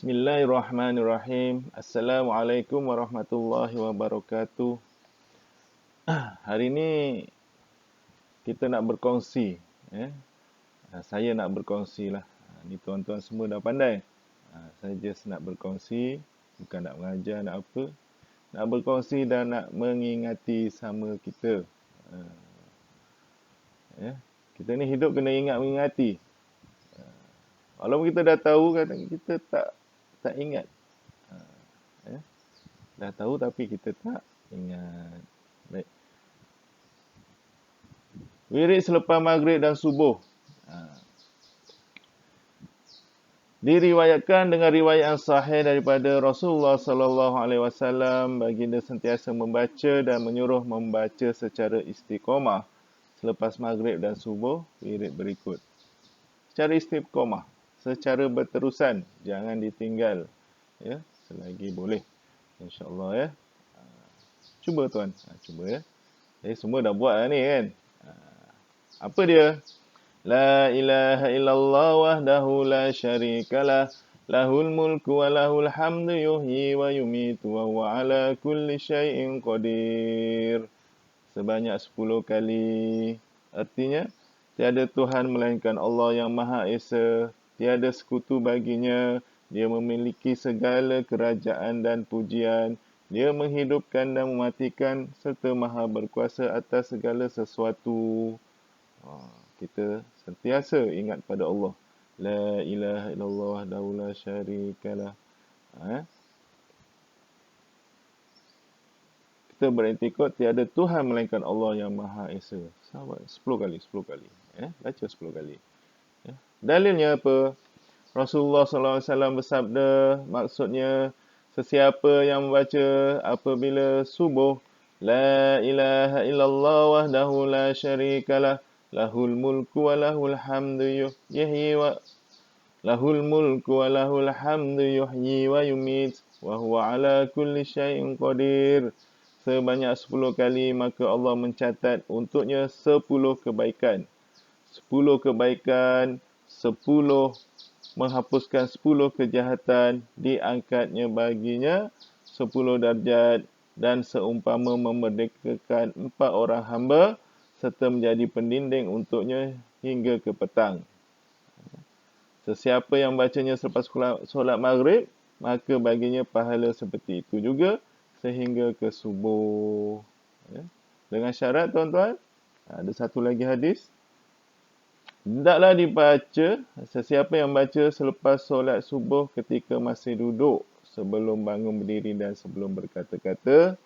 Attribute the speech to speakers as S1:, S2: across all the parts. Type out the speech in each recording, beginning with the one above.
S1: Bismillahirrahmanirrahim. Assalamualaikum warahmatullahi wabarakatuh. Hari ini kita nak berkongsi. Saya nak berkongsi lah. Ni tuan-tuan semua dah pandai. Saya just nak berkongsi. Bukan nak mengajar, nak apa. Nak berkongsi dan nak mengingati sama kita. Kita ni hidup kena ingat mengingati. Walaupun kita dah tahu, kadang kita tak ingat. Dah tahu tapi kita tak ingat. Baik. Wirid selepas maghrib dan subuh. Diriwayatkan dengan riwayat yang sahih daripada Rasulullah sallallahu alaihi wasallam, baginda sentiasa membaca dan menyuruh membaca secara istiqamah selepas maghrib dan subuh wirid berikut. Secara istiqamah, secara berterusan, jangan ditinggal selagi boleh. InsyaAllah Cuba tuan, cuba semua dah buat ni kan. Apa dia? La ilaha illallah wahdahu la syarikalah, lahul mulku wa lahul hamdu yuhyi wa yumitu wa huwa ala kulli syai'in qadir. Sebanyak 10 kali. Artinya, tiada Tuhan melainkan Allah yang Maha Esa, tiada sekutu baginya, dia memiliki segala kerajaan dan pujian, dia menghidupkan dan mematikan serta Maha berkuasa atas segala sesuatu. Kita sentiasa ingat pada Allah. La ilaha illallah wahdahu la syarikalah. Kita beriktikad tiada Tuhan melainkan Allah yang Maha Esa. Sahabat 10 kali. Baca 10 kali. Dalilnya apa? Rasulullah SAW bersabda, maksudnya sesiapa yang membaca apabila subuh, La ilaha illallah wahdahu la syarikalah, lahul mulku wa lahul hamdu yuhyi wa yumit, wa huwa ala kulli syai'in qadir. Sebanyak 10 kali, maka Allah mencatat untuknya 10 kebaikan. 10 kebaikan, 10 menghapuskan 10 kejahatan, diangkatnya baginya 10 darjat, dan seumpama memerdekakan 4 orang hamba, serta menjadi pendinding untuknya hingga ke petang. Sesiapa yang bacanya selepas solat maghrib, maka baginya pahala seperti itu juga sehingga ke subuh. Dengan syarat tuan-tuan, ada satu lagi hadis. Hendaklah dibaca, sesiapa yang baca selepas solat subuh ketika masih duduk, sebelum bangun berdiri dan sebelum berkata-kata.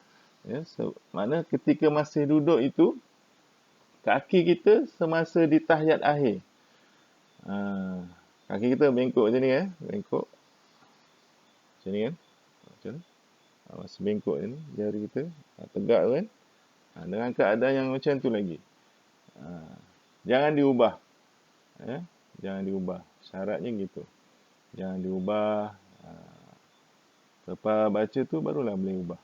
S1: Mana ketika masih duduk itu, kaki kita semasa di tahiyat akhir. Kaki kita bengkok macam ni bengkok. Macam ni kan. Macam ni. Masih bengkok ni, jari kita tegak tu kan. Dengan keadaan yang macam tu lagi. Jangan diubah. Jangan diubah. Syaratnya gitu. Jangan diubah. Lepas baca tu barulah boleh ubah.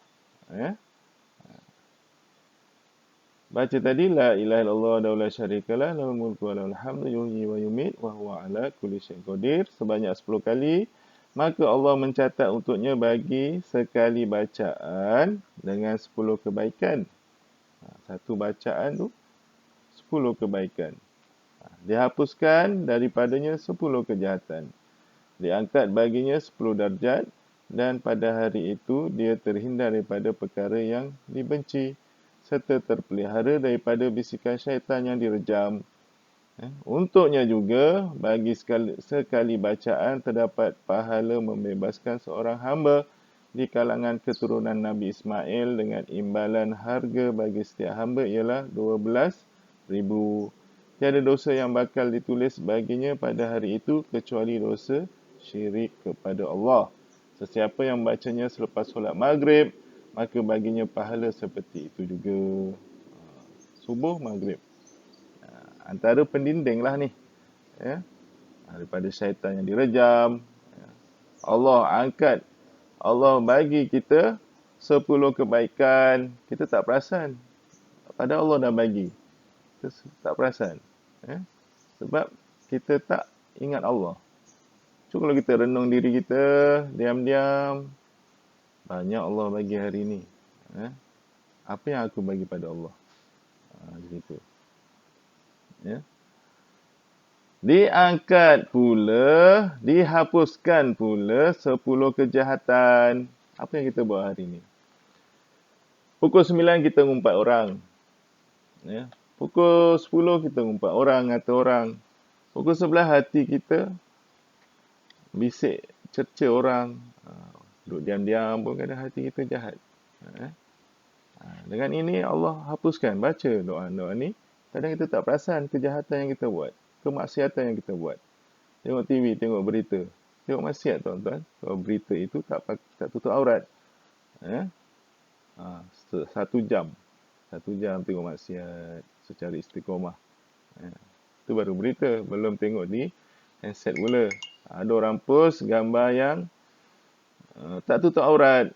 S1: Baca tadi la ilaha illallah wa la syarikalah, lahul mulku wa lahul hamdu yuhyi wa yumit wa huwa ala kulli syai'in qadir sebanyak 10 kali, maka Allah mencatat untuknya bagi sekali bacaan dengan 10 kebaikan. Satu bacaan tu 10 kebaikan. Dihapuskan daripadanya 10 kejahatan. Diangkat baginya 10 darjat, dan pada hari itu dia terhindar daripada perkara yang dibenci, serta terpelihara daripada bisikan syaitan yang direjam. Untuknya juga, bagi sekali bacaan terdapat pahala membebaskan seorang hamba di kalangan keturunan Nabi Ismail, dengan imbalan harga bagi setiap hamba ialah 12,000. Tiada dosa yang bakal ditulis baginya pada hari itu kecuali dosa syirik kepada Allah. Sesiapa yang bacanya selepas solat maghrib, maka baginya pahala seperti itu juga. Subuh, maghrib. Antara pendinding lah ni. Daripada syaitan yang direjam. Allah angkat. Allah bagi kita 10 kebaikan. Kita tak perasan. Padahal Allah dah bagi. Kita tak perasan. Sebab kita tak ingat Allah. So kalau kita renung diri kita, diam-diam, banyak Allah bagi hari ni. Apa yang aku bagi pada Allah? Gitu. Ya. Diangkat pula, dihapuskan pula 10 kejahatan. Apa yang kita buat hari ni? Pukul 9 kita ngumpat orang. Ya. Pukul 10 kita ngumpat orang, ngata orang. Pukul 11 hati kita bisik cerca orang. Duduk diam-diam pun kadang hati kita jahat. Dengan ini Allah hapuskan. Baca doa-doa ni. Kadang kita tak perasan kejahatan yang kita buat. Kemaksiatan yang kita buat. Tengok TV, tengok berita. Tengok maksiat tuan-tuan. Kalau berita itu tak tutup aurat. 1 jam. 1 jam tengok maksiat secara istiqomah. Itu baru berita. Belum tengok di handset pula. Ada orang post gambar yang tak tutup aurat.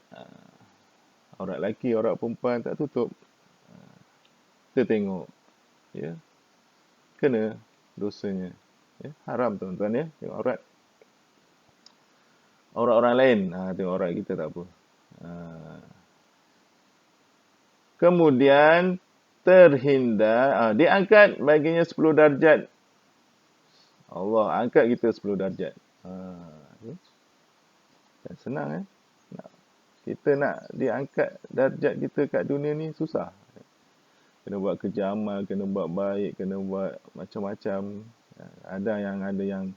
S1: Aurat lelaki, aurat perempuan tak tutup. Kita tengok. Ya. Kena dosanya. Ya. Haram tuan-tuan ya. Tengok aurat. Aurat orang lain. Tengok aurat kita tak apa. Kemudian terhindar. Diangkat baginya 10 darjat. Allah angkat kita 10 darjat. Senang kita nak diangkat darjat kita kat dunia ni susah. Kena buat kerja amal, kena buat baik, kena buat macam-macam. Ada yang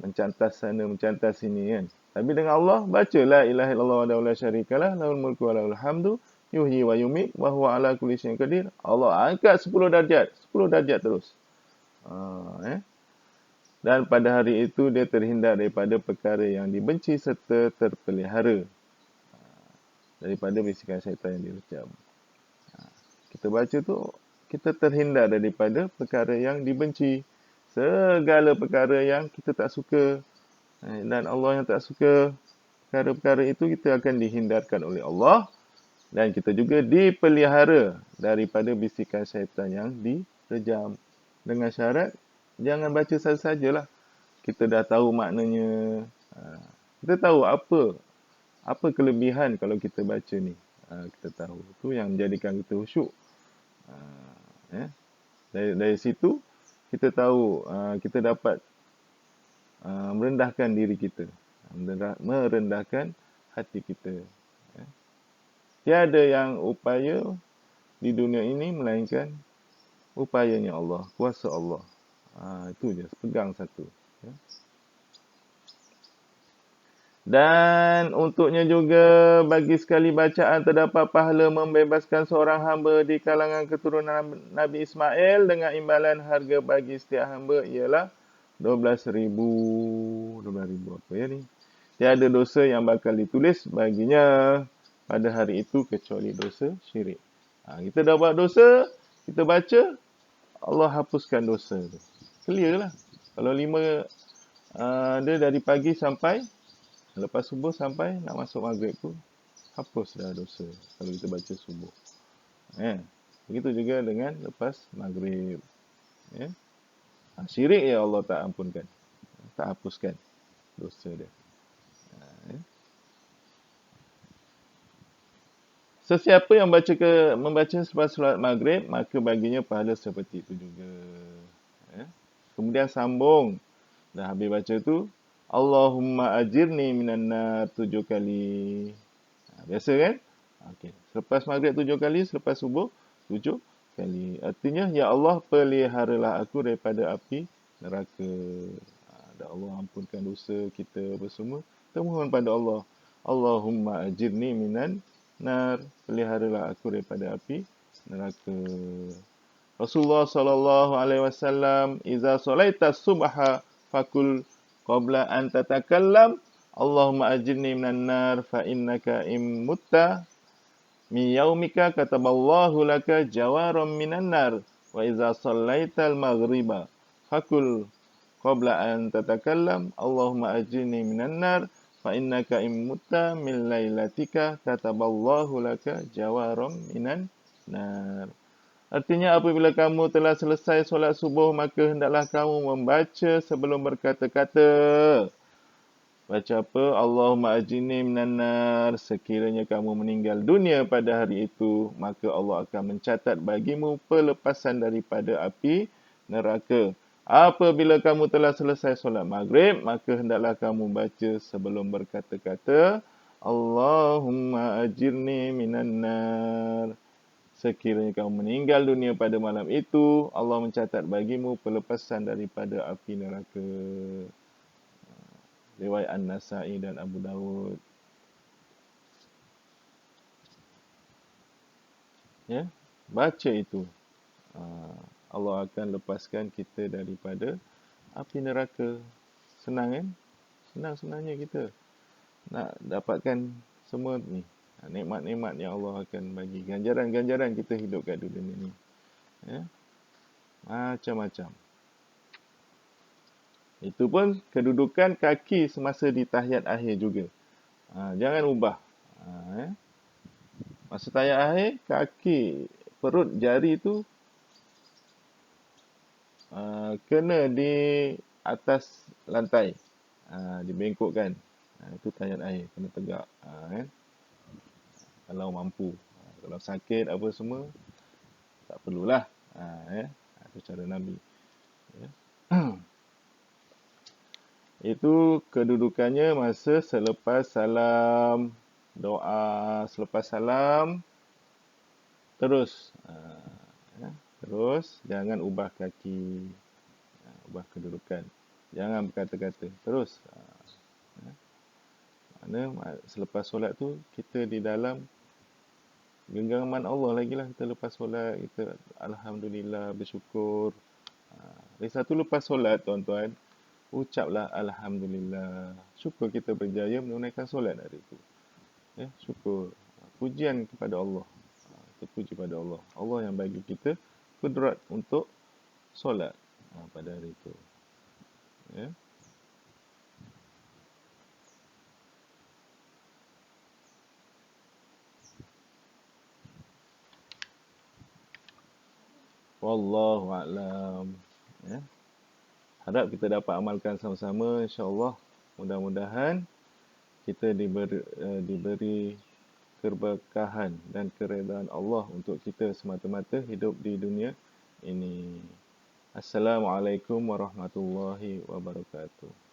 S1: mencantas sana, mencantas sini kan. Tapi dengan Allah, baca la ilaha illallah wa la syarikalah, lahul mulku wa lahul hamdu, yuhyi wa yumit, wa huwa ala kulli syai'in qadir. Allah angkat 10 darjat, 10 darjat terus. Dan pada hari itu dia terhindar daripada perkara yang dibenci serta terpelihara daripada bisikan syaitan yang direjam. Kita baca tu, kita terhindar daripada perkara yang dibenci. Segala perkara yang kita tak suka dan Allah yang tak suka, perkara-perkara itu kita akan dihindarkan oleh Allah. Dan kita juga dipelihara daripada bisikan syaitan yang direjam. Dengan syarat, jangan baca saja-sajalah. Kita dah tahu maknanya. Kita tahu apa kelebihan kalau kita baca ni. Kita tahu. Itu yang menjadikan kita khusyuk. Dari situ, kita tahu, kita dapat merendahkan diri kita. Merendahkan hati kita. Tiada yang upaya di dunia ini melainkan upayanya Allah, kuasa Allah. Itu je, pegang satu. Dan untuknya juga bagi sekali bacaan terdapat pahala membebaskan seorang hamba di kalangan keturunan Nabi Ismail dengan imbalan harga bagi setiap hamba ialah 12,000 apa ya ni? Tiada dosa yang bakal ditulis baginya pada hari itu kecuali dosa syirik. Kita dah buat dosa, kita baca, Allah hapuskan dosa tu. Clear lah. Kalau 5 dia dari pagi sampai lepas subuh sampai nak masuk maghrib tu hapus dah dosa kalau kita baca subuh. Begitu juga dengan lepas maghrib. Syirik ya Allah tak ampunkan. Tak hapuskan dosa dia. Sesiapa yang membaca selepas solat maghrib, maka baginya pahala seperti itu juga. Kemudian sambung. Dah habis baca tu, Allahumma ajirni minan nar 7 kali. Biasa kan? Okey. Selepas maghrib 7 kali, selepas subuh 7 kali. Artinya, ya Allah peliharalah aku daripada api neraka. Dan Allah ampunkan dosa kita bersama. Kita mohon pada Allah. Allahumma ajirni minan nar, peliharalah aku daripada api neraka. Rasulullah sallallahu alaihi wasallam, "Iza shalaita subha fakul qabla an tatakallam, Allahumma ajirni minan nar fa innaka immutta min yaumika kataballahu laka jawaram minan nar wa iza shallaital maghriba fakul qabla an tatakallam, Allahumma ajirni minan nar fa innaka immutta min lailatika kataballahu laka jawaram minan nar." Artinya apabila kamu telah selesai solat subuh, maka hendaklah kamu membaca sebelum berkata-kata. Baca apa? Allahumma ajini minan nar. Sekiranya kamu meninggal dunia pada hari itu, maka Allah akan mencatat bagimu pelepasan daripada api neraka. Apabila kamu telah selesai solat maghrib, maka hendaklah kamu baca sebelum berkata-kata, Allahumma ajirni minan nar. Sekiranya kamu meninggal dunia pada malam itu, Allah mencatat bagimu pelepasan daripada api neraka. Riwayat An-Nasa'i dan Abu Dawud. Ya, baca itu. Allah akan lepaskan kita daripada api neraka. Senang kan? Senang-senangnya kita nak dapatkan semua ni. Nikmat-nikmat yang Allah akan bagi. Ganjaran-ganjaran kita hidup kat dunia ni. Ya, macam-macam. Itu pun kedudukan kaki semasa di tahiyat akhir juga. Jangan ubah. Masa tahiyat akhir, kaki, perut, jari tu kena di atas lantai. Dibengkokkan. Itu tahiyat akhir. Kena tegak. Kan? Kalau mampu. Kalau sakit apa semua, tak perlulah. Itu cara Nabi. Ya. Itu kedudukannya masa selepas salam, doa selepas salam, terus terus jangan ubah kaki, ubah kedudukan, jangan berkata-kata, terus mana selepas solat tu kita di dalam genggaman Allah lagi lah. Kita lepas solat, kita alhamdulillah, bersyukur. Lagi satu, lepas solat tuan-tuan, ucaplah alhamdulillah. Syukur kita berjaya menunaikan solat hari itu. Ya, syukur. Pujian kepada Allah. Terpuji pada Allah. Allah yang bagi kita kudrat untuk solat pada hari itu. Ya. Wallahu a'lam. Ya. Harap kita dapat amalkan sama-sama, insya-Allah. Mudah-mudahan kita diberi keberkahan dan keredaan Allah untuk kita semata-mata hidup di dunia ini. Assalamualaikum warahmatullahi wabarakatuh.